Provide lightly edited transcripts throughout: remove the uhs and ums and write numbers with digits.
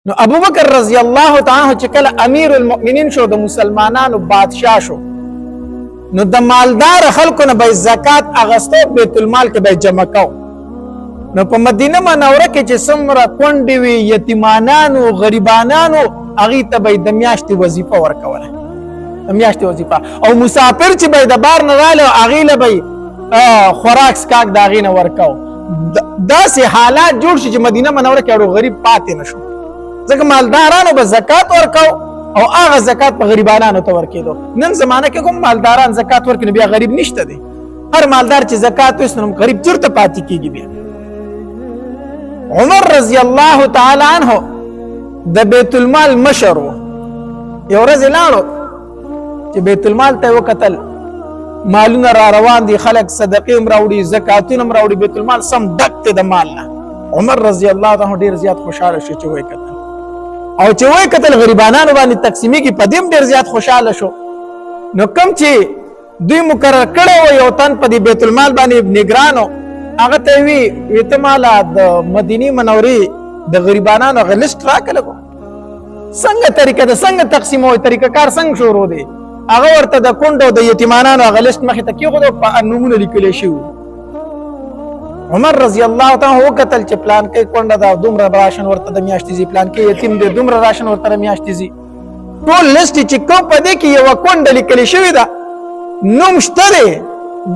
نو ابو بکر رضی الله تعالی عنہ چې کله امیر المؤمنین شو د مسلمانانو بادشاہ شو نو د مالدار خلکو نه به زکات اغستو بیت المال کې به جمع کو نو په مدینه منوره کې چې څومره کونډې وي یتیمانانو غریبانانو هغې ته به د میاشتې وظیفه ورکوله د میاشتې وظیفه او مسافر چې به د بار نه راغلی هغې له به خوراک سکاک د هغې نه ورکو داسې حالات جوړ شي چې مدینه منوره کې اړو غریب پاتې نه شو ځکه مالدارانو به زکات ورکو او هغه زکات په غریبانانو ته ورکېدو نن زمانه کې کوم مالداران زکات ورکړي بیا غریب نشته دی هر مالدار چې زکات ویست نو غریب چېرته پاتې کېږي بیا عمر رضی الله تعالی عنه د بیت المال مشر و یو ورځ لاړو چې بیت المال ته وکتل مالونه را روان دي خلک صدقې هم راوړي زکاتونه هم راوړي بیت المال سم ډک دی د مال نه عمر رضی الله عنه ډېر زیات خوشحاله شو چې وکتل او چې وای کتل غریبانانو باندې تقسیمېږي په دې هم ډېر زیات خوشحاله شو نو کوم چې دوی مقرر کړی و یو تن په دې بیت المال باندې نګرانو هغه ته وی ته ماله د مدینې منورې د غریبانانو هغه لیسټ راکړه کو څنګه طریقه ده څنګه تقسیموي طریقه کار څنګه شروع دی هغه ورته د کونډو د یتیمانانو هغه لیسټ مخې ته کېښودو په نومونه لیکلی شوي عمر رضی الله تعالی وکتل چې پلان کې کونډه ده دومره راشن ورته د میاشتې ځي پلان کې یتیم دی دومره راشن ورته د میاشتې ځي ټول لیسټ چې کوم په دې کې یوه کونډه لیکلې شوې ده نوم شته دی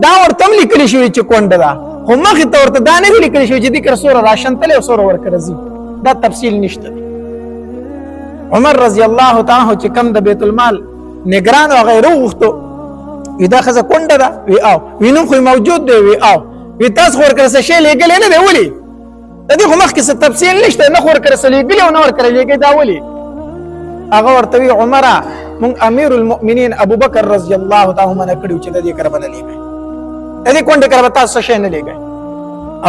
دا ورته هم لیکلې شوې چې کونډه ده خو مخې ته ورته دا نه وي لیکلې شوې چې دې کره څومره راشن تللی او څومره ورکره ځي دا تفصیل نشته دی عمر رضی الله تعالی چې کوم د بیت المال نگران هغه یې راوغوښتو وي دا ښځه کونډه ده وي او وي نوم خو موجود دی وي او وی تاسو خو ورکړه څه شی لېږلی نه دی ولې د دې خو مخکې څه تفصیل نشته نه خو ورکړه څه لېږلي او نه ورکړه لېږی دا ولې هغه ورته وي عمره مونږ امیر المؤمنین ابو بکر رضی الله تعالی منع کړي چې د دې کره به نه لېږئ د دې کونډې کره به تاسو څه شی نه لېږئ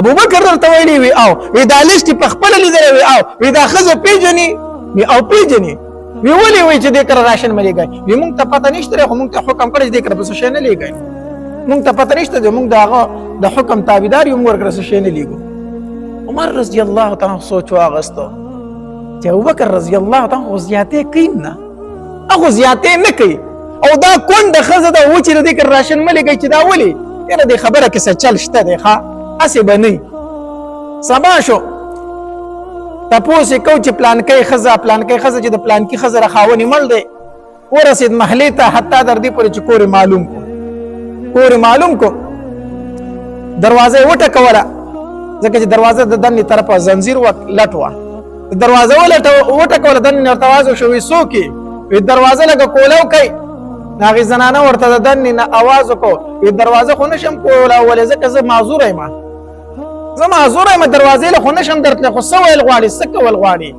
ابو بکر درته ویلي وي او وی دا لیسټ په خپله لیدلی وي او وی دا ښځه پېژني وي او پېژني وی ولې وایي چې دې کره راشن مه لېږئ وي مونږ ته پته نشته دی خو مونږ ته حکم کړی چې دې کره به څه شی نه لېږئ مونږ ته پته نشته دی مونږ د هغه د حکم تابعدار یو موږ ورکړه څه شی نه لیږو عمر رضی الله تعالی سوچ واغستو چې ابوبکر رضی الله تعالی خو زیاتې کوي نه هغه زیاتې نه کوي او دا کونډه ښځه ده و چې د دې کره راشن مه لېږئ چې دا ولې یاره دې خبره کې څه چل شته دی ښه هسې به نه سبا شو تپوس یې کوو چې پلانکۍ ښځه چې د پلانکي ښځه را خاونې مړ دی ورسېد محلې ته حتی در دې پورې چې کور یې معلوم کو دروازه وټکوله ځکه چې دروازه د دنې طرفه زنځیر لټ وه دروازه وټکوله دنې ورته آواز وشو وي څوک یې وي دروازه لکه کولو کوي هغې زنانه ورته د دنې نه آواز وکړو وي دروازه خو نشم کولولی ځکه زه معذوره یم دروازې له خو نشم درتلی خو څه ویل غواړي څه کول غواړي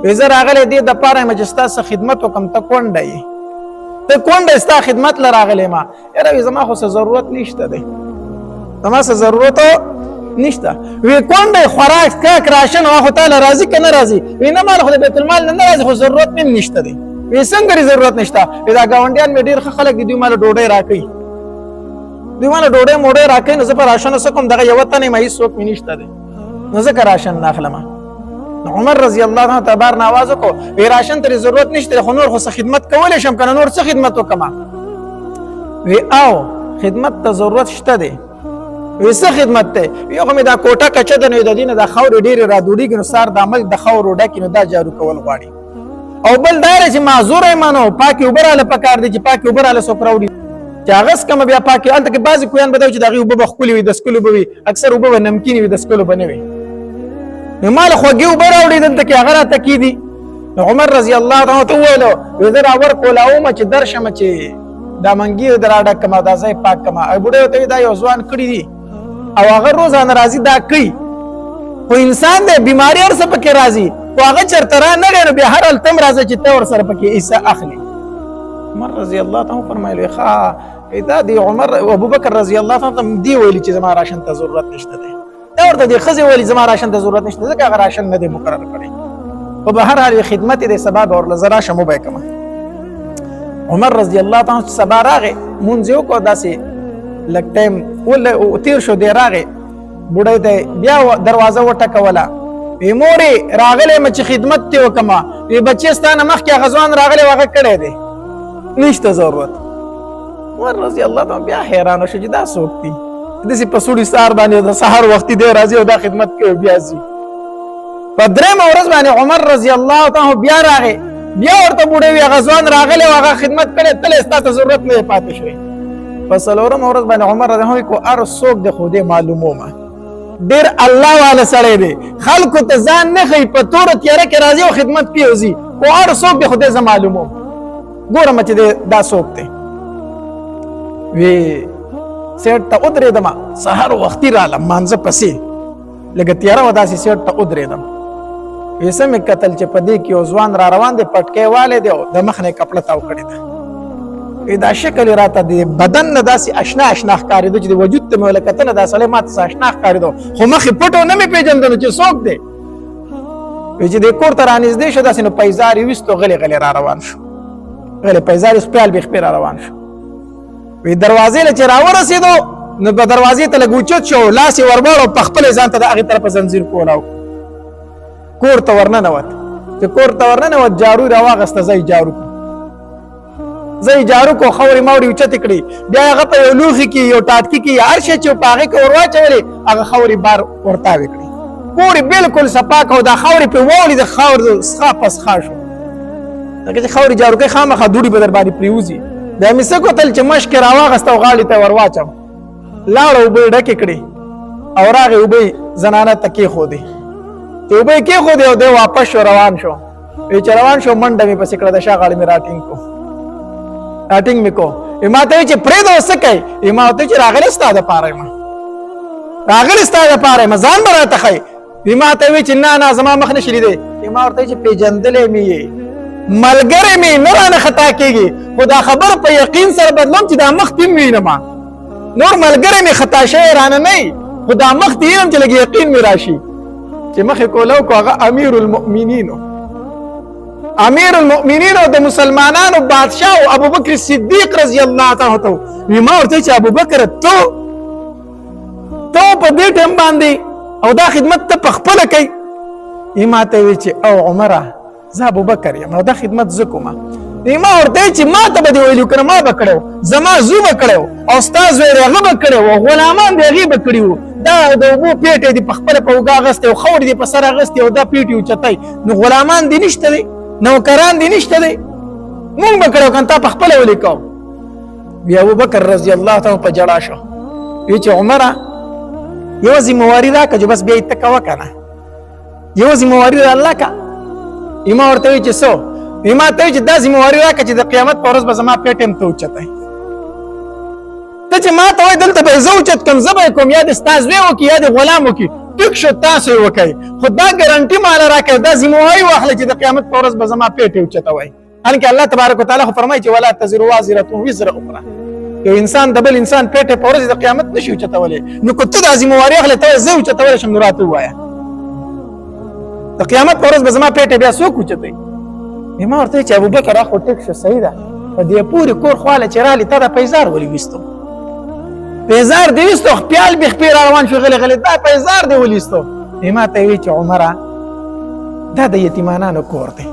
وي زه راغلی دې دپاره یم چې ستا څه خدمت وکړم ته کونډه یې ته کونډه ستا خدمت له راغلی یم یاره وي زما خو څه ضرورت نشته دی زما څه ضرورت نشته وی کونډه خوراک سکاک راشن هغه خو تاله راځي که نه راځي وی نه مال خو د بیت المال نه راځي خو ضرورت مې نشته دی وی څنګه ری ضرورت نشته وی دا ګاونډیان مې ډېر ښه خلک دي دوی ماله ډوډۍ راکوي ډوډۍ موډۍ راکوي نو زه په راشنو څه کوم دغه یوه تنه یم هېڅوک مې نشته دی نو ځکه راشن نه اخلم عمر رضی الله عنه ته بار نه آواز وکړو وی راشن ته ضرورت نشته خو نور خو څه خدمت کولی شم که نه نور څه خدمت وکړم وی او خدمت ته ضرورت شته دی وی څه خدمت دی یو خو مې دا کوټه کچه ده نو د دې نه د خاورې ډېرې راډوډېږي نو سار د عمل د خاورو ډکې نو دا جارو کول غواړي او بل دا دی چې معذوره یم نو پاکې اوبه راله پکار دي چې پاکې اوبه راله څوک راوړي چې هغه څکمه بیا پاکې هلته کې بعضې کویان به دا وي چې د هغې اوبه به ښکلې وي د څکلو به وي اکثر اوبه به نمکینې وي د څکلو به نه وي نو ما له خوږې اوبه راوړي دلته کې هغه راته کېدي نو عمر رضی الله تعالی ته وویلو وی زه راورکولاومه چې درشمه چې دا منګي در راډک کما دا ځای پاک کما بوډۍ ورته دا یو ځوان کړي دي او هغه روزانه راځي دا کوي خو انسان دی بیماري هر څه پکې راځي خو هغه چېرته را نغی نو بیا هر هلته هم راځه چې ته ورسره پکې حصه اخلي عمر رضی الله تعالی فرمایلو ښه دا دی عمر ابوبکر رضی الله تعالی دی ویلي چې زما راشن ته ضرورت نشته دی دا ورته دې ښځې ویلي زما راشن ته ضرورت نشته ځکه هغه راشن نه دی مقرر کړی خو به هر حال خدمت یې دی سبا به ورله زه راشم وبه یې کړمه عمر رضی الله تعالی سبا راغی مونځ یې وکړو داسې لږ ټایم تیر شو دی راغی بوډۍ ته بیا دروازه وټکوله وی مورې راغلی م چې خدمت دې وکړمه وی بچې ستا نه مخکې هغه ځوان راغلی و هغه کړی دی نشته ضرورت. عمر رضی الله تعالی بیا حیرانه شو چې دا څوک دي داسې په سوړي سهار باندې د سهار وختي دی راځي او دا خدمت کوي بیا ځي. په درېیمه ورځ باندې عمر رضی الله تعالی بیا راغی بیا ورته بوډۍ وي هغه ځوان راغلی او هغه خدمت کړی تللی ستا ته ضرورت نه دی پاتې شوی. په څلورمه ورځ باندې عمر رضی الله کو هر څوک د خو دې معلومومه ډېر الله والا سړی دی خلکو ته ځان نه ښیي په توره تیاره کې راځي او خدمت کوي او ځي خو هر څوک د خو دې زه معلوموم ګورم چې دا څوک دی. وی سیټ ته ودرېدم سهار وختي رالم مانځه پسې لږه تیاره وه داسې سیټ ته ودرېدم وی څه مې کتل چې په دې کې یو ځوان را روان دی پټکی والی دی او د مخ نه یې کپړه تاو کړې ده. وی دا شکل یې راته د بدن نه داسې اشنا اشنا ښکارېده چې د وجود ته مې وله کتله دا سړی ما ته څه اشنا ښکارېده خو مخ یې پټ و نه مې پېژندلو چې څوک دی. وی چې دې کور ته رانږدې شو داسې نو پیزار یې ویستو غلی غلی را روان شو غلی پیزار یې سپیال بیخپې را روان شو. وی دروازې له چې راورسېدو نو په دروازې ته لږ اوچت شو لاس یې ورباړ او په خپله ځان ته د هغې طرفه زنځیر کولاو کور ته ورننوت. چې کور ته ورننوت جارو یې راواغسته زه یې جارو کړو زه یې جارو کړو خاورې ماورې اوچتې کړې بیا هغه په یو لوښي کې یو ټاټکي کې هر شی چې په هغې کې ور واچولې هغه خاورې بار ورتاوې کړې کور یې بلکل صفا کړو دا خاورې پرې واولې د خاورې څخه په څخه شو لکه چې خاورې جارو کوي خامخا دوړې به در باندې پرېوځي. بیا مې څه کوتل چې مشک یې راواغسته او غاړې ته یې ور واچم لاړه اوبه یې ډکې کړې او راغې اوبه یې زنانه ته کېښودې چې اوبه یې کېښودې او دی واپس شو روان شو. وی چې روان شو منډه مې پسې کړه د شا غاړې مې راټینګ مې کو ما ته وی چې پرېږده اوس څه کوې ما ورته وی چې راغلی ستا دپاره یم راغلی ستا دپاره یم ځان به راته ښایي ما ته وی چې نه زما مخ نه شي لیدی ما ورته وی چې پېژندلی مې یې ملګری مې نه رانه خطا کېږي خو دا خبر په یقین سره بدلوم چې دا مخ دې وینم نور ملګری مې خطا شوی رانه نه وي خو دا مخ دې وینم چې لږ یقین مې راشي. چې مخې کولو کو هغه امیر المؤمنینو د مسلمانانو بادشاه او ابوبکر صدیق رضی الله تعالی عنہ وی ما ورته چې ابوبکر ته په دې ټیم باندې او دا خدمت ته په خپله کوي ما ته وی چې او عمره زه ابوبکر یم او دا خدمت زه کوم ما ورته چې ما ته به دې ویلي که نه ما به کړی زما زوی به کړی او ستا زوی دی هغه به کړی او غلامان دی هغې به کړي وو دا د اوبو پیټی دې په خپله په اوږه اغوستی او خاورې دې په سر اغوستې او دا پیټ یې اوچتی نو غلامان دې نشته دی نوکران دې نشته دی مونږ به کړی که تا په خپله ولیکو. بیا ابوبکر رضی الله تعالی په ژړا شو وی چې عمره یوه ذمواري راکړه چې بس بیا یې ته کوه که نه یوه ذمواري را الله که ما ورته وی چې څه ما ته وی چې دا ذمواري راکړه چې د قیامت په ورځ به زما پیټ یم ته اوچتی ته چې ما ته وایې دلته به یې زه اوچت کړم زه به یې کوم یا د ستا زوی وکړي یا د غلام وکړي ټیک شو تاسو یې وکړئ خو دا ګرنټي ماله راکړئ دا ذمواري واخلئ چې د قیامت په ورځ به زما پیټ یې اوچتوئ حالانکې الله تبارک وتعالی خو فرمایي چې ولا تزر وازرة وزر اخرى یو انسان د بل انسان پیټ یې په ورځ د قیامت نشي اوچتولی نو که ته دا ذمواري اخلې ته وایې زه اوچتولی شم نو راته ووایه د قیامت په ورځ به زما پیټ بیا څوک اوچتوي. ما ورته چې ابوبکر خو ټیک شو صحیح ده په دې پورې کور خواله چې رالي تا دا پیزار ولې ویستو پیزار دې ویستو خپیال بیخپې را روان شو غلی غلی دا پیزار دې ولیستو ما ته وی چې عمره دا د یتیمانانو کور دی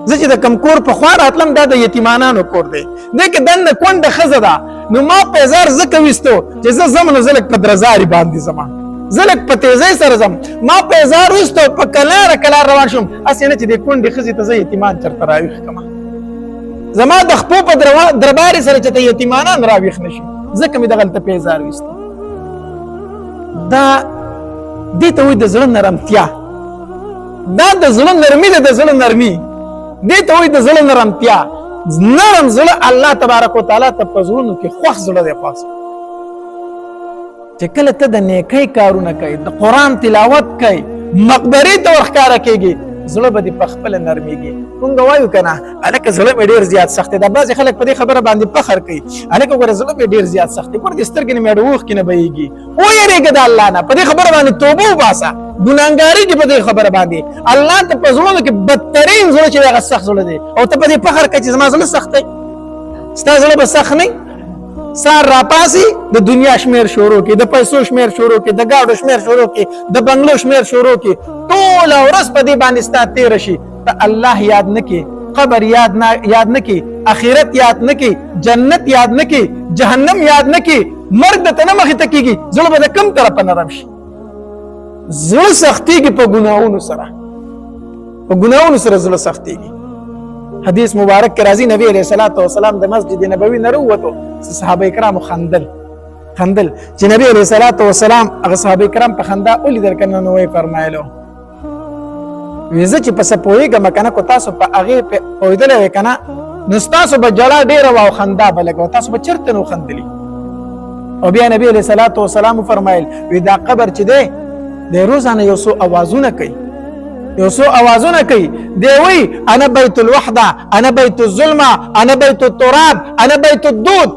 زه چې د کم کور په خوا راتلم دا د یتیمانانو کور دی دې کې دننه کونډه ښځه ده نو ما پیزار ځکه ویستو چې زه ځم نو زه لږ په درزاري باندې ځم زه لږ په تیزۍ سره ځم ما پیزار ویستو په کلاره روان شوم هسې نه چې دې کونډې ښځې ته زه یتیمان چېرته راویښ کړمه زما د خپو په دربارې سره چې ته یتیمانان راویښ نه شي ځکه مې دغلته پیزار ویسته. دا دې ته وایي د زړه نرمتیا دا د زړه نرمي ده د زړه نرمي دې ته وایي د زړه نرمتیا نرم زړه الله تبارک وتعالی ته په زړونو کې خوښ زړه دی خاص چې کله ته د نیکۍ کارونه کوي د قرآن تلاوت کوي مقبرې ته ورښکاره کېږي زړه به دې په خپله نرمېږي. مونږ وایو که نه هلکه زړه مې ډېر زیات سخت دی دا بعضې خلک په دې خبره باندې فخر کوي هلکه ګوره زړه مې ډېر زیات سخت دی ګوره دې سترګې نه مې اوښکې نه بهېږي ویرېږه د الله نه په دې خبره باندې توبه وباسه ګناهګاري دې په دې خبره باندې الله ته په زړونو کې بدترین زړه چې دی هغه سخت زړه دی او ته په دې فخر کوې چې زما زړه سخت دی ستا زړه به سخت نه سار را پاسي د دنیا شمیر شروع کی، د پیسو شمیر شروع کی، د گاډو شمیر شروع کی، د بنگلو شمیر شروع کی، ټول ورځ په دې باندې ستا تیر شي، ته الله یاد نکي، قبر یاد نکي، اخرت یاد نکي، جنت یاد نکي، جهنم یاد نکي، مرګ د تنه مخې ته کیږي، زړه به د کم طرف نرم شي. زړه سختيږي په ګناہوں سره، په ګناہوں سره زړه سختيږي. حدیث مبارک کې راځي نبی علیہ الصلوۃ والسلام د مسجد نبوي نه وروته، صحابه کرام خندل چې نبی علیہ الصلوۃ والسلام هغه صحابه کرام په خندا ولیدل کنه، نو یې فرمایلو ویزه چې پس پوېګه مکنه کو تاسو په هغه په پویدل کنه نو تاسو به جړه ډیره واو خندا بلګو، تاسو به چرته نو خندلی. او بیا نبی علیہ الصلوۃ والسلام فرمایل وی دا قبر چې دی د روزانه یو څو اوازونه کوي، یو څو اوازونه کوي، دی وی انا بیت الوحده، انا بیت الظلمه، انا بیت التراب، انا بیت الدود.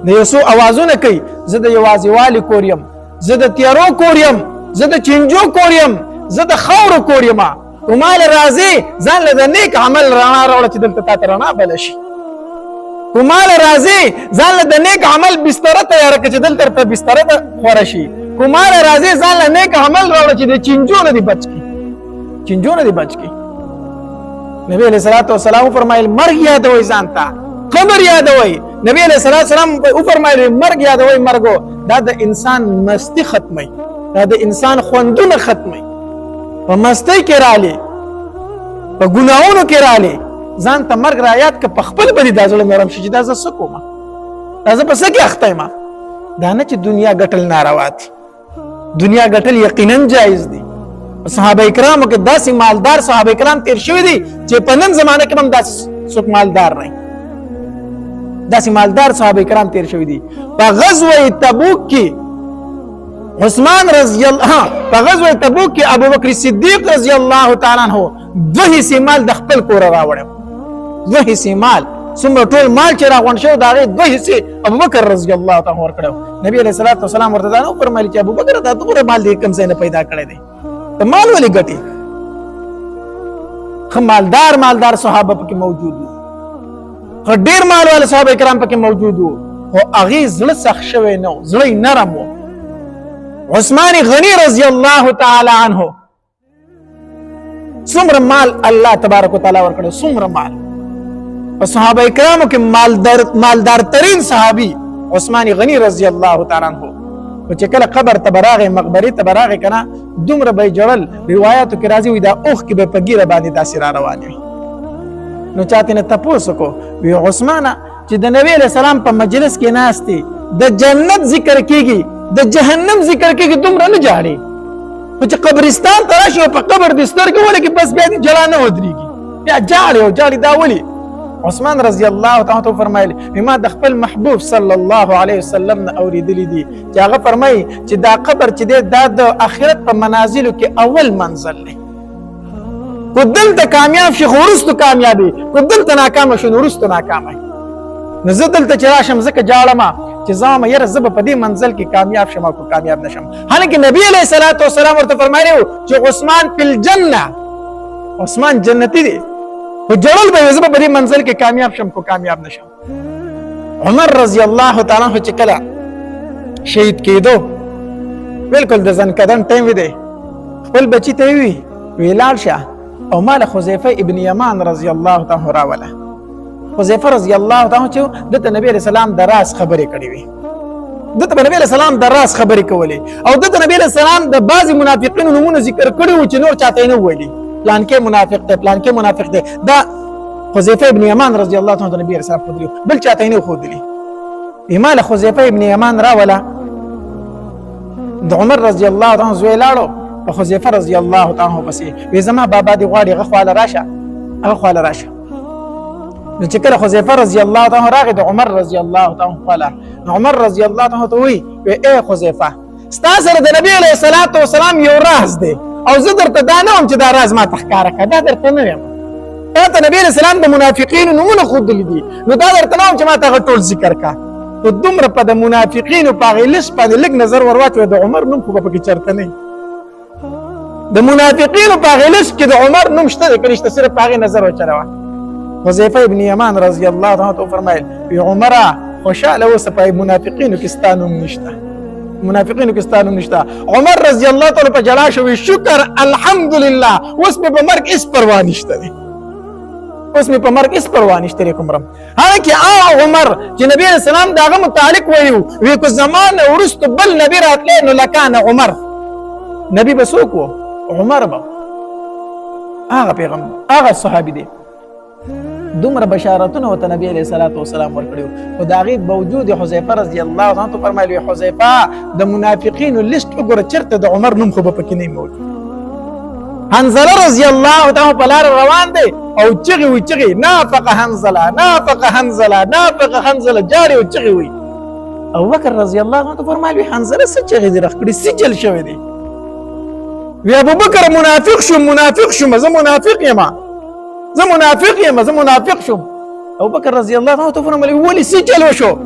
د یو څو اوازونه کوي، زه د یوازیوالي کوریم، زه د تیارو کوریم، زه د چنجو کوریم، زه د خاورو کوریم. کومال راځي ځان له نیک عمل رڼا راوړه چې دلته تا ته رڼا بل شي. کومال راځي ځان له نیک عمل بستر تیار کړه چې دلته په بستر ته خور شي. کومال راځي ځان له نیک عمل راوړه چې د چنجو نه دی بچ کی، چنجو نه دی بچ کی. نبی علیہ الصلوۃ والسلام فرمایل مرګ یادوي ځان ته، قبر یادوي. نبی علیہ الصلوۃ والسلام فرمایل مرګ یادوي، مرګو دا د انسان مستی ختمي، دا د انسان خوندونه ختمي. په مستی کې رالی، په ګناہوں کې رالی، ځان ته مرګ را یاد ک په خپل باندې د ځل نرم شي چې دا ز سکوم، دا ز پس کې اخته ما. دا نه چې دنیا ګټل ناروا دي، دنیا ګټل یقینا جایز دي. صحابه کرامو کې داسې مالدار صحابه کرام تیر شوی دي چې په نن زمانه کې هم داسې څوک مالدار نه، داسې مالدار صحابه کرام تیر شوی دي. په غزوه تبوک کې عثمان رضی الله، په غزوه تبوک کې ابو بکر صدیق رضی الله تعالی عنہ دوه حصے مال د خپل کور راوړ، دوه حصے مال، څومره ټول مال چې راغون شو دا غي دوه حصے ابو بکر رضی الله تعالی عنہ ورکړو. نبی علیہ الصلوۃ والسلام ورته دا نو فرمایلی چې ابو بکر دا ټول مال دې کم ځای نه پیدا کړی دی، ته مال ولې ګټي؟ خمالدار مالدار صحابه پکې موجود وو، خو ډیر مال والے صحابه کرام پکې موجود وو، خو هغه زړه سخت شوی نه، زړه نرم وو. عثمان غنی رضی الله تعالی عنہ څومره مال الله تبارک وتعالى ورکړو، څومره مال. او صحابه کرامو کې مالدار ترین صحابي عثمان غنی رضی الله تعالی عنہ. او چې کله قبر تبراغه مقبره تبراغه کنه دومره به جړل، روایتو کې راځي وي دا اوخ کې به پګیره باندې داسې را روان وي. نو چاته نه تاسو کو وی عثمان چې د نبی له سلام په مجلس کې ناشتي د جنت ذکر کیږي، د جهنم ذکر کیږي، دومره نه جاړي. خو چې قبرستان ته راشي په قبر د سترګې ولګي بس بیا دې جلا نه ودرېږي، بیا جاړي او جاړي. دا ولي؟ عثمان رضی الله تعالی فرمایلی ما د خپل محبوب صلی الله علیه وسلم نه اوریدلی دي چې هغه فرمایي چې دا قبر چې دا د آخرت په منازلو کې اول منزل دی. کو دلته کامیاب شي خو وروسته کامیابي، کو دلته ناکام شي وروسته ناکامه. نو زه دلته چې راشم ځکه جاړم چې زما یره زه په دې منزل کې کامیاب شم او کامیاب نشم. حالانکه نبی علیہ الصلوۃ والسلام ورته فرمایلی چې عثمان فی الجنه، عثمان جنتی دی، خو جړل به زه په دې منزل کې کامیاب شم کو کامیاب نشم. عمر رضی الله تعالی عنہ چې کله شهید کېدو بالکل د ځن کدن ټیم دی، خپل بچی ته وی ویلال شه او مال حذیفه ابن یمان رضی الله تعالی عنہ راوله. حذیفه رضی الله تعالی عنہ چې د نبی علیہ السلام د راز خبرې کړې وي، د نبی علیہ السلام د راز خبرې کولې، او د نبی علیہ السلام د بعضی منافقینو نمونه ذکر کړي و چې نور چاته نه ویلي پلان کې منافق دی، پلان کې منافق دی. دا حذیفه ابن یمان رضی الله تعالی عنہ نبی علیہ السلام خودلی بل چاته نه خودلی. ایمال حذیفه ابن یمان راوله د عمر رضی الله تعالی عنہ زوی لاړو په حذیفه رضی الله تعالی عنہ پسې وې زما بابا دی غواړي غخواله راشه، هغه خواله راشه. نو چې کله حذیفه رضی الله تعالی عنہ راغی د عمر رضی الله تعالی عنہ خواله، عمر رضی الله تعالی عنہ ته وی اے حذیفه ستا سره د نبی علیہ الصلوۃ والسلام یو راز دی او زه درته دا نه وم چې دا راز ما تخکاره کړه، دا درته نه یم. ته نبی علیہ السلام د منافقینو نمونه ښودلي دي، نو دا درته نه وم چې ما ته هغه ټول ذکر کړه. نو دومره په د منافقینو په هغې لست باندې لږ نظر ور واچوه، د عمر نوم خو به پکې چېرته نه وي. د منافقینو په هغې لست کې د عمر نوم شته دی که نشته، صرف په هغې نظر وچلوه. حذیفه ابن یمان رضی الله عنه فرمایل وی عمره خوشاله اوسه په منافقینو کې ستا نوم نشته منافقینو کې ستا نوم نشته عمر رضی الله تعالی په جلا شوی شکر الحمدلله اوس مې په مرګ هیڅ پروا نشته دی اوس مې په مرګ هیڅ پروا نشته دی کومرم حالانکه عمر چې نبی علیہ السلام داغه متعلق ویو وی کو زمانه ورستو بل نبی راتلی نو لکان عمر نبی به څوک و عمر به هغه پیغمبر هغه صحابي دی دومره بشارتونه ورته نبی علیه الصلاة والسلام ورکړي خو د هغې باوجود حذیفه رضی الله عنه فرمایلي حذیفه د منافقینو لیست وګوره چېرته د عمر نوم خو به پکې نه موجود حنظله رضی الله تعالی په لاره روان دی او چغې وي چغې نافق حنظله نافق حنظله نافق حنظله جاري او چغې وي ابوبکر رضی الله عنه فرمایلي حنظله څه چغې دې رخ کړي سجل شوی دی وی ابوبکر منافق شوم زه منافق یم زه منافق شوم ابوبکر رضی الله عنه ته فرمایي ولې سجل وشو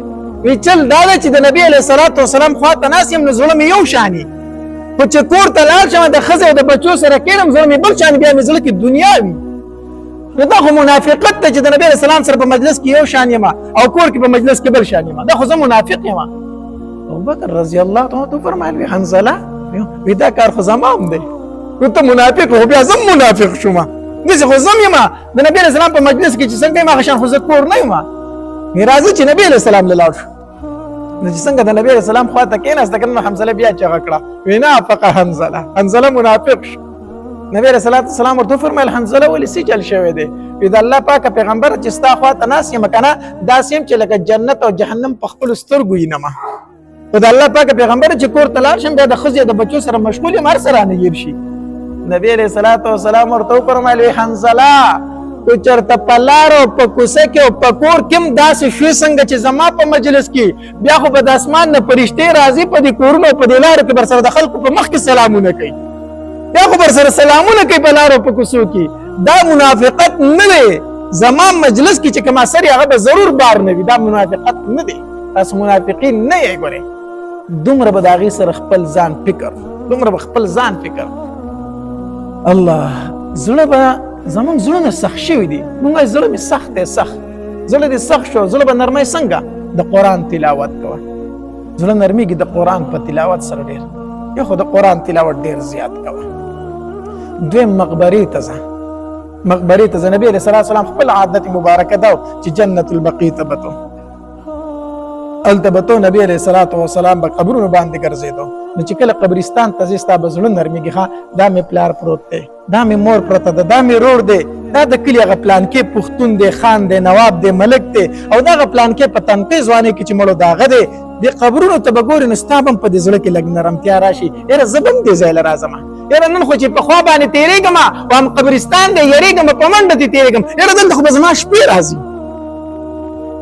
وی چل دا چې د نبی علیه الصلاة والسلام خواته ناست یم نو زړه مې یو شاني خو چې کور ته لاړ شم د ښځې او د بچو سره کښېنم زړه مې بل شان بیا مې زړه کې دنیا وي نو دا خو منافقت ته چې د نبی علیه السلام سره په مجلس کې یو شان یم او کور کې په مجلس کې بل شان یم دا خو زه منافق یم ابوبکر رضی الله عنه ته فرمایي حنظله وی دا کار خو زما هم دی نو ته منافق خو بیا زه منافق شوم داسې خو زم یم د نبي علیه السلام په مجلس کې چې څنګه یم هغه شان خو زه کور نه یم مې راځي چې نبي علیه السلام له لاړ شو نو چې څنګه د نبي علیه السلام خواته کېناسته که نه حنظله بیا چغه کړه وی نافقه حنظله منافق شو نبي علیه السلام ورته وفرمیل حنظله ولې سجل شوی دی وی د الله پاکه پیغمبر چې ستا خواته ناست یم که نه داسې یم چې لکه جنت او جهنم په خپلو سترګو وینمه خو د الله پاکه پیغمبر چې کور ته لاړ شم بیا د ښځې د بچو سره مشغول یم هر څه رانه هېر شي نبی علیه الصلاة والسلام ورته وفرمیل حنظله کو چرته په لارو په کوڅه کې او په کور کې هم داسې شوې څنګه چې زما په مجلس کې بیا خو به د اسمان نه فرشتې راځي په دې کورونو او په دې لارو کې برسره د خلکو په مخ کې سلامونه کوي بیا خو برسره سلامونه کوي په لارو په کوڅو کې دا منافقت نه دی زما مجلس کې چې کوم اثر هغه به ضرور بار نه وي دا منافقت نه دی تاسو منافقین نه یې ګورئ دومره به د هغې سره خپل ځان فکر الله زړه به زمونږ زړونه سخت شوي دي مونږ زړه مې سخت دی زړه دې سخت شو زړه به نرمۍ څنګه د قرآن تلاوت کوه زړه نرمېږي د قرآن په تلاوت سره ډېر یا خو د قرآن تلاوت ډېر زیات کوه دویم مقبرې ته ځه نبي علیه الصلاة والسلام خپل عادت مبارکه ده چې جنت البقیع ته به هلته به تو نبی علیه الصلاة والسلام به قبرونو باندې ګرځېدو نو چې کله قبرستان ته ځې ستا به زړه نرمېږي ښه دا مې پلار پروت دی دا مې مور پرته ده دا مې رور دی دا د کلي هغه پلانکې پښتون دی خان دی نواب دی ملک دی او دا هغه پلانکې په تنقې ځوانۍ کې چې مړو د هغه دی دې قبرونو ته به ګورې نو ستا به هم په دې زړه کې لږ نرمتیا راشي یاره زه به هم دې ځای له راځم یاره نن خو چې په خوا باندې تېرېږم او هم قبرستان دی یېرېږم په منډه دې تېرېږم یاره دلته خو به زما شپې راځي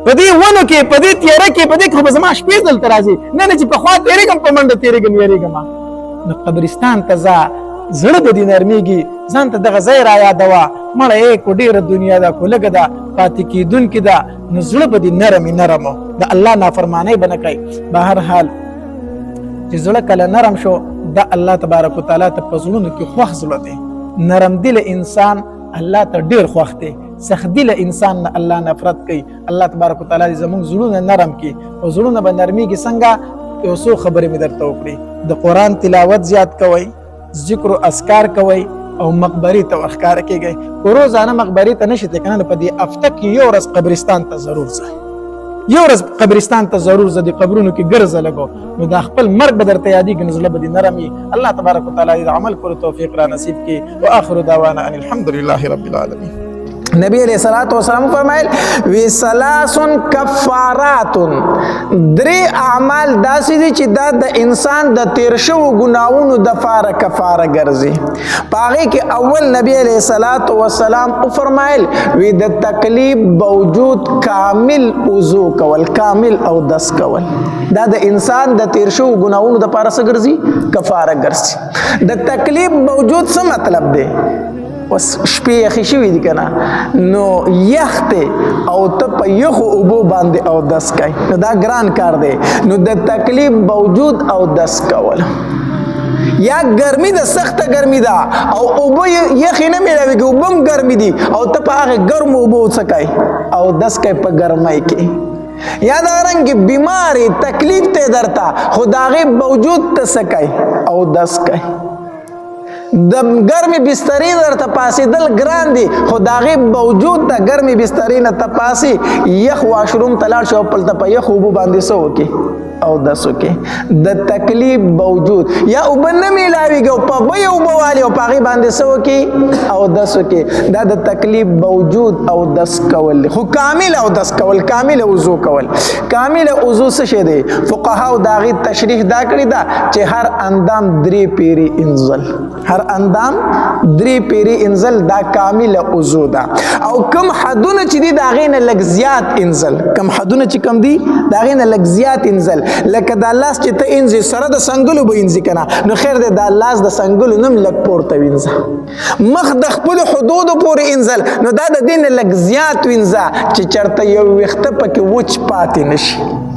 په دې ونو کې په دې تیاره کې په دې کې خو به زما شپې دلته راځي نه چې په خوا تېرېږم په منډه تېرېږم یېرېږم نو قبرستان ته ځه زړه به دې نرمېږي ځان ته دغه ځای را یادوه مړه کو ډېره دنیا ده کو لږه ده پاتې کېدونکې ده نو زړه به دې نرم د الله نافرمانۍ به نه کوي به هر حال چې زړه کله نرم شو د الله تبارک وتعالی ته په زړونو کې خوښ زړه دی نرم دل انسان الله ته ډېر خوښ دی سخت دل انسان نه الله نفرت کوي الله تبارک وتعالی زموږ زړونه نرم کړي او زړونه به نرمېږي څنګه یو څو خبرې مې درته وکړي د قرآن تلاوت زیات کوئ ذکر و اذکار کوئ او مقبرې ته ورښکاره کېږئ خو روزانه مقبرې ته نشئ تللی که نه په دې هفته کې یو ورځ قبرستان ته ضرور ځه د قبرونو کې ګرځه لګو نو دا خپل مرګ به درته یادېږي نو زړه به دې نرم وي الله تبارک وتعالی د عمل کولو توفیق را نصیب کړي واخر دعوانا ان الحمد لله رب العالمین نبی علیہ الصلوۃ والسلام فرمایل وی ثلاث کفارات درې اعمال داسې دي چې دا د انسان د تیر شوو ګناوونو د کفاره ګرځي پاغه کې اول نبی علیہ الصلوۃ والسلام فرمایل وی د تکلیف باوجود کامل وضو کول کامل او دس کول دا د انسان د تیر شوو ګناوونو د پاره څه ګرځي کفاره ګرځي د تکلیف باوجود څه مطلب دی اوس شپې یخې شوي دي که نه نو یخ دی او ته په یخو اوبو باندې اودس کوې نو دا ګران کار دی نو د تکلیف باوجود اودس کول یا ګرمي ده سخته ګرمي ده او اوبه یخې نه میلاوېږي اوبه هم ګرمي دي او ته په هغې ګرمو اوبو څه کوې اودس کوې په ګرمۍ کې یا دا رنګ بیماری تکلیف ته درتا خو د هغې باوجود ته څه کوي اودس کوي د ګرمې بسترې درته پاسېدل ګران دي خو د هغې باوجود د ګرمې بسترې نه ته پاسې یخ واشروم ته لاړ شي او پلته په یخ اوبو باندې څه وکړي اودس وکړي د تکلیف باوجود یا اوبه نه میلاویږي او په بیه اوبه والي او په هغې باندې څه وکړي اودس وکړي دا د تکلیف باوجود اودس کول خو کامل اودس کول کامل وضو کول کامل وضو څه شی دی فقهاو د هغې تشریح دا کړې ده چې هر اندام 3 پیرې انزل هر اندام 3 پیرې انزل دا کامل وضو ده او کم حدونه چې دي د هغې نه لږ زیات انزل کم حدونه چې کم دي د هغې نه لږ زیات انزل لکه دا لاس چې ته انځې سره د سنګلو به انځي که نه نو خیر دی دا لاس د سنګلو نه هم لږ پورته وینځه مخ د خپلو حدودو پورې انځل نو دا د دې نه لږ زیات وینځه چې چېرته یو ویښته پکې وچ پاتې نشي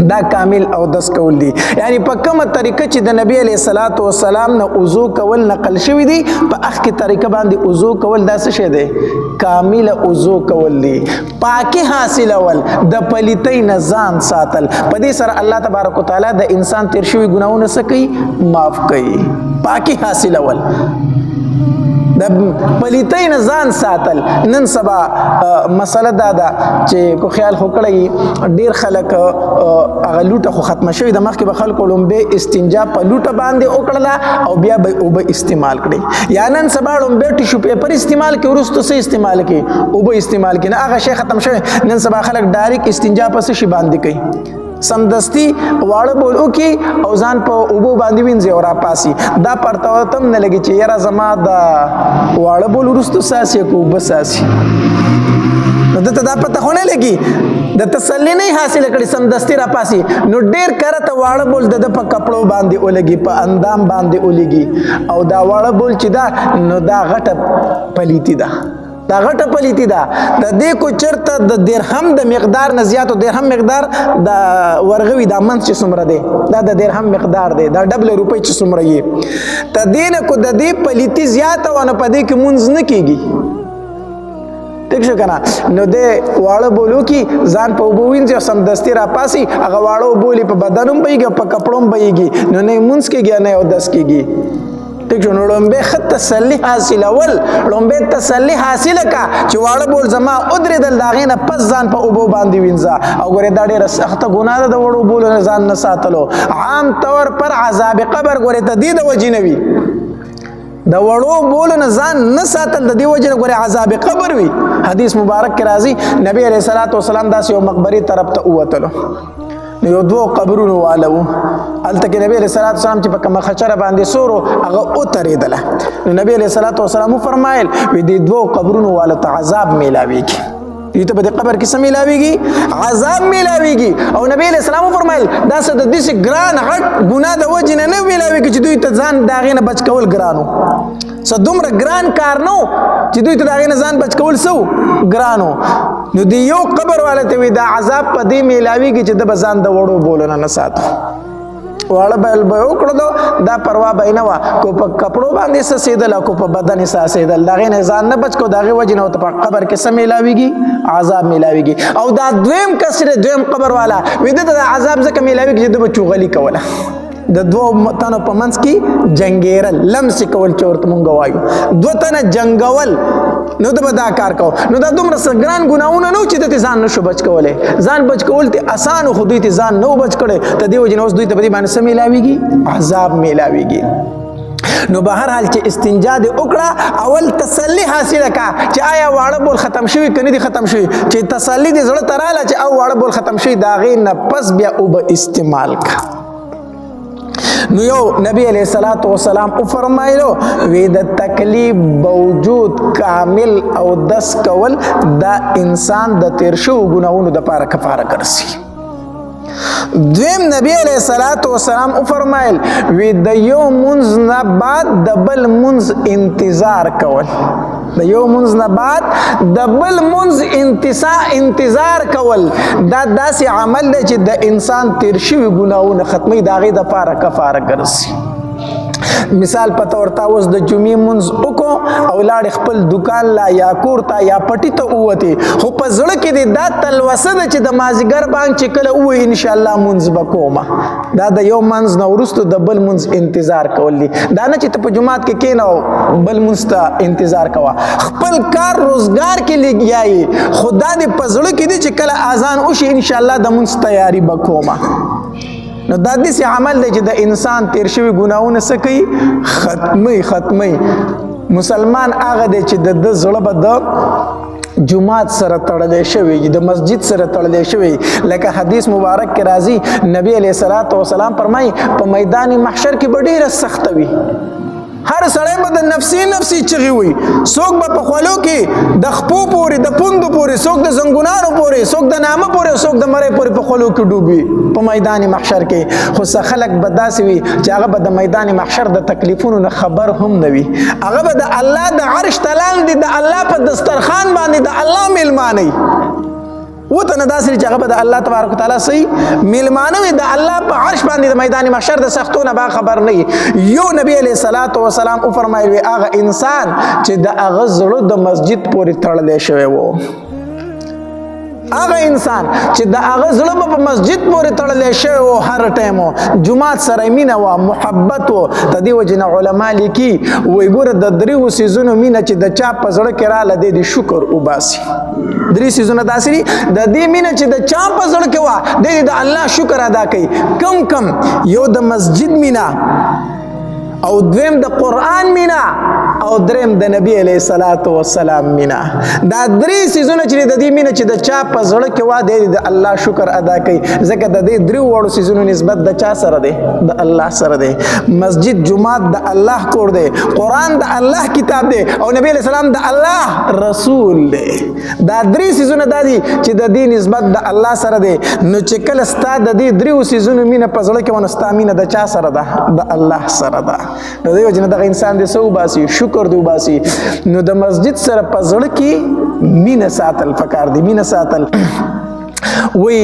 دا کامل اودس کول دي یعنی په کومه طریقه چې د نبی علیه الصلاۃ والسلام نه وضو کول نقل شوي دي په هغې طریقه باندې وضو کول دا څه شی دی کامل وضو کول دي پاکي حاصلول د پلیتۍ نه ځان ساتل په دې سره الله تبارک وتعالی د انسان تیر شوي ګناهونه څه کوي معاف کوي پاکي حاصلول د پلیتۍ نه ځان ساتل نن سبا مسله دا ده چې کو خیال خو کړی ډېر خلک هغه لوټه خو ختمه شوې د مخکې به خلکو لومبې استنجا په لوټه باندې وکړله او بیا به اوبه استعمال کړي یا نن سبا لومبې ټیشو پیپر استعمال کړي وروسته څه استعمال کړي اوبه استعمال کړي نه هغه شی ختم شوی نن سبا خلک ډایرکټ استنجا په څه شي باندې کوي سمدستی واړه بول وکړي او ځان په اوبو باندې وینځي او راپاسي دا پرته ورته هم نه لګي چې یاره زما د واړه بول وروسته ساسي که اوبه ساسي نو دته دا پته خو نه لګي د تسلی نه حاصله کړي سمدستي راپاسي نو ډېر کرته واړه بول د په کپړو باندې ولګي په اندام باندې ولګي او دا واړه بول چې دا نو دا غټه پلیتی ده دا غټه پلیتی ده د دې کو چرته د درهم د مقدار نه زیات او درهم مقدار د ورغوي د منځ چې څومره دی دا د درهم مقدار دی دا ډبل روپۍ چې څومره یې ته دې نه کو د دې پلیتی زیاته ونه په دې کې مونځ نه کېږي ٹھیک شو کنه نو دې واړه بولو کې ځان په اوبو وینځي او سمدستي راپاسي هغه واړه بولي په بدن هم بهیږي په کپړو هم بهیږي نو نه مونځ کېږي نه اودس کېږي ٹھیک شو نو لومبې ښه تسلي حاصلول لومبې تسلي حاصله کا چې واړه بول زما ودرېدل د هغې نه پس ځان په اوبو باندې وینځه او ګورې دا ډېره سخته ګناه ده د وړو بولو نه ځان نه ساتلو عام طور پر عذاب قبر ګورې ته دې د وجې نه وي د وړو بولو نه ځان نه ساتل د دې وجې نه ګورې عذاب قبر وي حدیث مبارک کې راځي نبی علیه الصلاۃ والسلام داسې یو مقبرې طرف ته ووتلو نو یو 2 قبرونو والا و هلته کې نبی علیه الصلاۃ والسلام چې په کومه خچره باندې سورو هغه وترېدله نو نبی علیه الصلاۃ والسلام وفرمایل وی دې 2 قبرونو والا ته عذاب میلاویږي دوی ته په دې قبر کې څه میلاویږي عذاب میلاویږي او نبی علیه السلام وفرمایل دا څه د داسې ګران غټ ګناه د وجې نه میلاویږي چې دوی ته ځان د هغې نه بچ کول ګران و څه دومره ګران کار نه و چې دوی ته د هغې نه ځان بچ کول څه ګران و نو د یو قبر والا ته وي دا عذاب په دې میلاویږي چې د به ځان د وړو بولو نه ساتو واړه بیل به وکړلو دا پروا به یې نه وه کو په کپړو باندې څڅېدل او کو په بدن یې څڅېدل د هغې نه ځان نه بچ کو د هغې وجې نه ورته په قبر کې څه میلاویږي عذاب میلاویږي او دا دویم کس چې دویم قبر والا وي ده ته د عذاب ځکه میلاویږي چې ده به چوغلي کوله د 2 تنو په منځ کې جنګېرل لمسې کول چې ورته مونږ وایو 2 تنه جنګول نو د به دا کار کو نو دا دومره ګران ګناهونه نه و چې دته ځان نشو بچ کولی ځان بچ کول ته اسانو خو دوی ته ځان نه بچ کړی ته دې وجې نه اوس دوی ته په دې باندې څه میلاویږي عذاب میلاویږي نو به هر حال چې استنجا دې وکړه اول تسلي حاصله کا چې آیا واړه بول ختم شوي که نه دي ختم شوي چې تسلي دې زړه ته راغله چې او واړه بول ختم شوي د هغې نه پس بیا اوبه استعمال کا نو یو نبی علیہ الصلوۃ والسلام او فرمایلو وی د تکلیف باوجود کامل او دس کول دا انسان د تیر شو ګناہوں د پاره کفاره ګرځي دویم نبی علیہ الصلوۃ والسلام او فرمایل وی د یو منز نه بعد د بل منز انتظار کول د یو منز نه بعد د بل منز انتظار کول دا داسې عمل دی چې د انسان تیر شوي ګناهونه ختموي د هغې دپاره کفاره ګرځي مثال په تور تا اوس د جمعې منځ وکړو او لاړ خپل دکان لا یا کور ته یا پټي ته ووتې خو په زړه کې دې دا تلوسه ده چې د مازدیګر بانک چې کله ووایي انشاءالله منځ به کومه دا د یو منځ نه وروسته د بل منځ انتظار کول دي دا نه چې ته په جومات کې کښېنه او بل منځ ته انتظار کوه خپل کار روزګار کې لګیا یې خو دا دې په زړه کې دي چې کله اذان وشي انشاءالله د منځ تیاري به کومه نو دا داسې عمل دی چې د انسان تیر شوي ګناهونه څه کوي ختموي مسلمان هغه دی چې د زړه به د جماعت سره تړلی شوی د مسجد سره تړلی شوی لکه حدیث مبارک کې راځي نبی علیه الصلاة والسلام فرمایي په میدان محشر کې به ډېره سخته وي هر سړی به د نفسي نفسي چغې وي څوک به په خولو کې د خپو پورې د پوندو پورې څوک د زنګونانو پورې څوک د نامه پورې څوک د مرۍ پورې په خولو کې ډوب وي په میدان محشر کې خو څه خلک به داسې وي چې هغه به د میدان محشر د تکلیفونو نه خبر هم نه وي هغه به د الله د عرش ته لاندې د الله په دسترخوان باندې د الله میلمانه وي وته نه داسې چې هغه به د الله تبارک وتعالی صحیح میلمانه وي د الله په عرش باندې د میدان محشر د سختونه به خبر نه یو نبی علیه الصلاة والسلام وفرمایل هغه انسان چې د هغه زړه د مسجد پورې تړلی شوی و هغه انسان چې د هغه زړه په مسجد پورې تړلی شوی و هر ټایم جماعت سره مینه وه محبت و د دې وجې نه علما لیکي وایي ګوره د دریو څیزونو مینه چې د چا په زړه کې راله دی د شکر وباسي درې څیزونه داسې دي د دې مینه چې د چا په زړه کې وه دی د الله شکر ادا کوي کم یو د مسجد مینه او دویم د قرآن مینا او دریم د نبی علیه الصلاة والسلام مینا دا درې څیزونه چې د دې مینا چې د چا په زړه کې وا دی د الله شکر ادا کوي ځکه د دې درې وړو څیزونو نسبت د چا سره دی د الله سره دی مسجد جمعات د الله کور دی قرآن د الله کتاب دی او نبی علیه السلام د الله رسول دی دا درې څیزونه دا دي چې د دې نسبت د الله سره دی نو چې کله ستا د دې درې څیزونو مینا په زړه کې ونه ستا مینا د چا سره ده د الله سره ده نو دیو جن دغه انسان دې سو باسي شکر دی باسي نو د مسجد سره په زړه کې مینه ساتل پکار دی مینه ساتل وی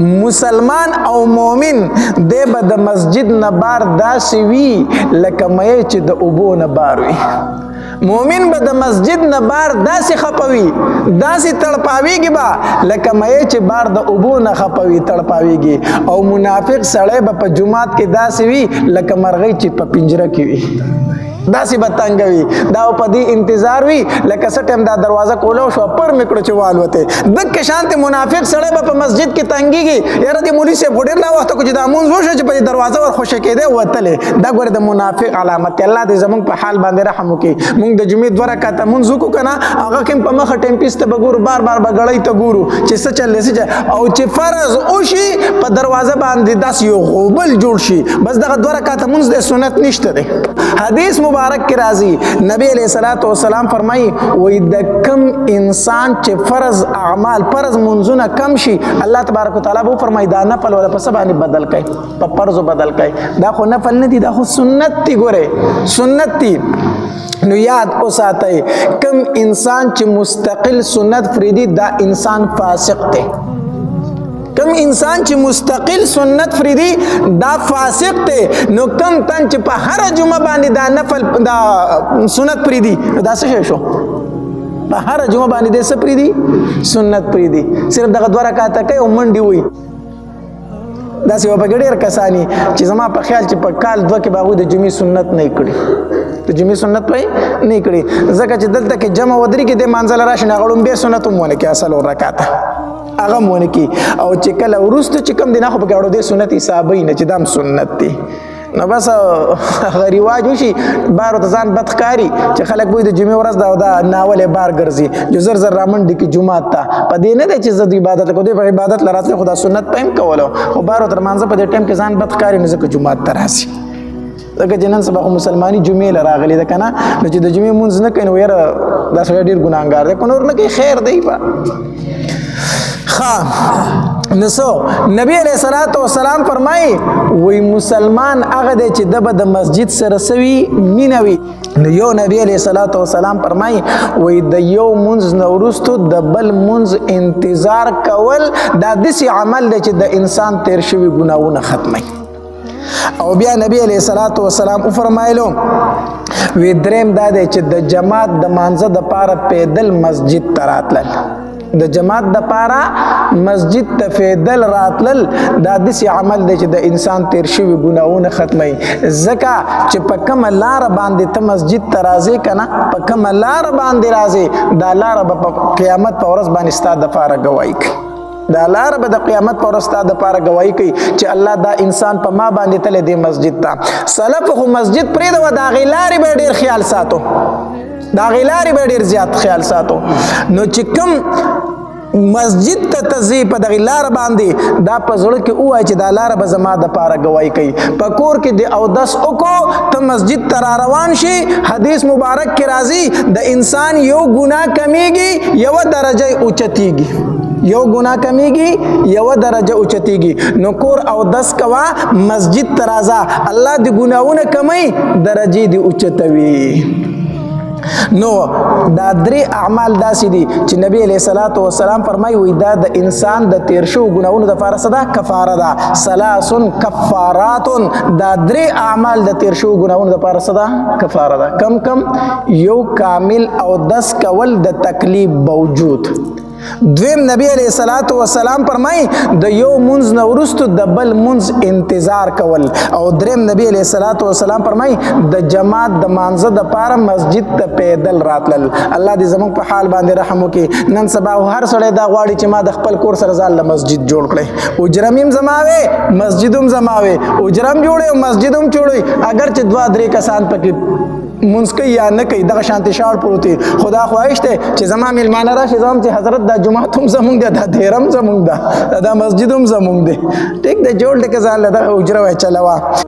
مسلمان او مومن دی به د مسجد نه بار داسې وي لکه مې چې د اوبو نه بار وي مومن به د مسجد نه بار داسې خپوي داسې تړپاویږي به لکه مې چې بار د اوبو نه خپوي تړپاویږي او منافق سړی به په جماعت کې داسې وي لکه مرغۍ چې په پنجره کې وي داسې به تنګوي دا په دې انتظار وي لکه څه ټایم دا دروازه کولو شو پر مکړو چې والوته دغه شانت منافق سړی به په مسجد کې تنګيږي یاره دې مولوی صاحب ډېر نه وخت کو چې دا مونږ وشو چې په دروازه ور خوشی کېده وتله دا ګوره د منافق علامت الله دې زمونږ په حال باندې رحم وکړي مونږ د جمعې دوه رکعاته مونږ وکړو کنه هغه کوم په مخه ټیم پیسته بګور بار بغړی ته ګورو چې څه چلې څه او چې فرض وشي په دروازه باندې داس یو غوبل جوړ شي بس دغه دوه رکعاته مونږ د سنت نشته دی حدیث مبارک کې راځي نبی علیہ الصلوۃ والسلام فرمایي وای د کم انسان چې فرض اعمال فرض منځونه کم شي الله تبارک وتعالى به فرمایي دا نفل ولا په سبا باندې بدل کړي په فرض بدل کړي دا خو نفل نه دي دا خو سنت دي ګوره سنت دي نو یاد اوساتئ کم انسان چې مستقل سنت فریدي دا انسان فاسق دی کم انسان چې مستقل سنت فریدي دا فاسق دی نو کم تن چې په هر جمعه باندې دا نفل دا سنت فریدي دا څه شو په هر جمعه باندې د څه فریدي سنت فریدي صرف دغه دوه رکعاته کوي او منډي وي دا سی په ګډیر کسانی چې زما په خیال چې په کال دوه کې باغو د جمعې سنت نه کړي د جمعې سنت پي نه کړي ځکه چې دلته کې جمع ودري کې د منځل راشي نه غړم به سنت مونږ کې اصل رکعاته هغه مونږ کې او چې کله ورسته چې کم دینه خو په ګړو د سنت حسابي نه چې دام سنت دي نو بس رواج وشي بارو ته ځان بدخکاری چې خلک وي د جمعې ورځ دا ناولې بار ګرځي جو زر زر رامنډي کې جمعه تا په دې نه دی چې زه د عبادت کو دی په عبادت لراتله خدا سنت پم کولو خو بارو تر مانځه په دې ټیم کې ځان بدخکاری نه ځکه جمعه ته راسي ځکه جنن سبا مسلمانی جمعې لراغلي ده کنه نو چې د جمعې مونږ نه کوي نو یاره دا سړی ډیر ګناهګار دی کو نور نه کوي خیر دی په نسو نبی علیہ الصلوۃ والسلام فرمایي وای مسلمان هغه دی چې د مسجد سره سوي مینوي نو یو نبی علیہ الصلوۃ والسلام فرمایي وای د یو منځ نورستو د بل منځ انتظار کول دا داسې عمل دی چې د انسان تیر شوی ګناهونه ختمي او بیا نبی علیہ الصلوۃ والسلام فرمایلو وی دریم دا دی چې د جماعت د مانځه د پاره پیدل مسجد ته راتلل د جماعت د پاره مسجد ته پیدل راتلل دا داسې عمل دی چې د انسان تیر شوي ګناهونه ختموي ځکه چې په کومه لاره باندې ته مسجد ته راځې که نه په کومه لاره باندې راځې دا لاره به په قیامت په ورځ باندې ستا دپاره ګواهي کوي دا لاره به د قیامت په ورځ ستا دپاره ګواهي کوي چې الله دا انسان په ما باندې تللی دی مسجد ته سلف خو مسجد پرېږده د هغې لارې به ډېر خیال ساتو د هغې لارې به ډېر زیات خیال ساتو نو چې کوم مسجد ته تزي په دغه لار باندې دا په زړه کې وای چې دا لار به زما د پاره گواہی کوي په کور کې د اودس وکړو ته مسجد ته روان شي حدیث مبارک کې راځي د انسان یو ګناه کمیږي یو درجه اوچتیږي یو ګناه کمیږي یو درجه اوچتیږي نو کور اودس کوا مسجد ته راځه الله د ګناونه کمی درجه دی اوچتوي نو دا درې اعمال داسې دي چې نبی علیہ الصلوۃ والسلام فرمایي وي دا د انسان د تیر شو ګناهونو دپاره څه ده کفاره ده ثلاث کفارات دا درې اعمال د تیر شو ګناهونو دپاره څه ده کفاره ده کم کم یو کامل اودس کول د تکلیف باوجود دویم نبی علیہ الصلوۃ والسلام فرمای د یو منځ نه وروسته د بل منځ انتظار کول او دریم نبی علیہ الصلوۃ والسلام فرمای د جماعت د مانځه د پاره مسجد ته پیدل راتلل الله دې زموږ په حال باندې رحم وکړي نن سبا هر سړی دا غواړي چې ما د خپل کور سره ځان له مسجد جوړ کړي اجرم هم زماوي مسجد هم زماوي اجرم جوړي او مسجد هم جوړي اگر چې دوه درې کسان پکې منځ کوي یا نه کوي دغه شانتي شاړ پروت دی خدا خواهش دی چې زما میلمانه راشي زما چې حضرت دا جمعه هم زمونږ دی دا دیرم زمونږ ده دا مسجد هم زمونږ دی ټیک دی جوړ دی که ځان له دغه اجره وای چلوه